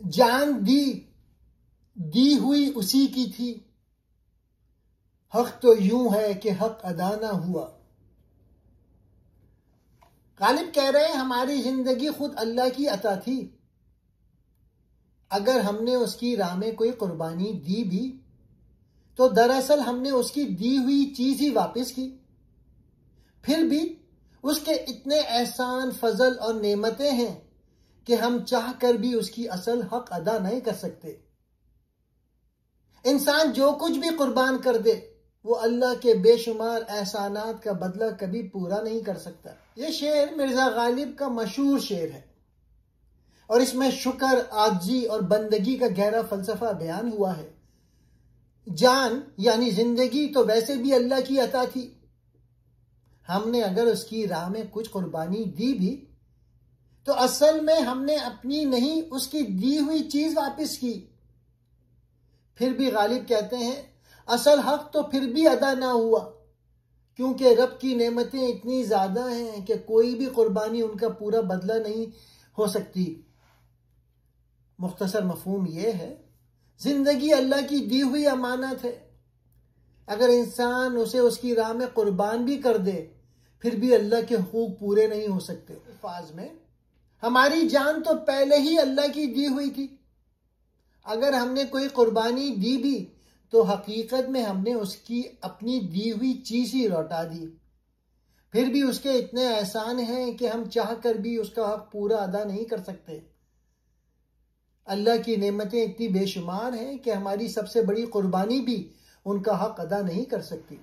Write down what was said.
جان دی ہوئی اسی کی تھی، حق تو یوں ہے کہ حق ادا نہ ہوا۔ غالب کہہ رہے ہیں ہماری زندگی خود اللہ کی عطا تھی، اگر ہم نے اس کی راہ میں کوئی قربانی دی بھی تو دراصل ہم نے اس کی دی ہوئی چیز ہی واپس کی، پھر بھی اس کے اتنے احسان، فضل اور نعمتیں ہیں کہ ہم چاہ کر بھی اس کی اصل حق ادا نہیں کر سکتے۔ انسان جو کچھ بھی قربان کر دے وہ اللہ کے بے شمار احسانات کا بدلہ کبھی پورا نہیں کر سکتا۔ یہ شعر مرزا غالب کا مشہور شعر ہے اور اس میں شکر، عاجزی اور بندگی کا گہرا فلسفہ بیان ہوا ہے۔ جان یعنی زندگی تو ویسے بھی اللہ کی عطا تھی، ہم نے اگر اس کی راہ میں کچھ قربانی دی بھی تو اصل میں ہم نے اپنی نہیں اس کی دی ہوئی چیز واپس کی۔ پھر بھی غالب کہتے ہیں اصل حق تو پھر بھی ادا نہ ہوا، کیونکہ رب کی نعمتیں اتنی زیادہ ہیں کہ کوئی بھی قربانی ان کا پورا بدلہ نہیں ہو سکتی۔ مختصر مفہوم یہ ہے، زندگی اللہ کی دی ہوئی امانت ہے، اگر انسان اسے اس کی راہ میں قربان بھی کر دے پھر بھی اللہ کے حقوق پورے نہیں ہو سکتے۔ الفاظ میں ہماری جان تو پہلے ہی اللہ کی دی ہوئی تھی، اگر ہم نے کوئی قربانی دی بھی تو حقیقت میں ہم نے اس کی اپنی دی ہوئی چیز ہی لوٹا دی، پھر بھی اس کے اتنے احسان ہیں کہ ہم چاہ کر بھی اس کا حق پورا ادا نہیں کر سکتے۔ اللہ کی نعمتیں اتنی بے شمار ہیں کہ ہماری سب سے بڑی قربانی بھی ان کا حق ادا نہیں کر سکتی۔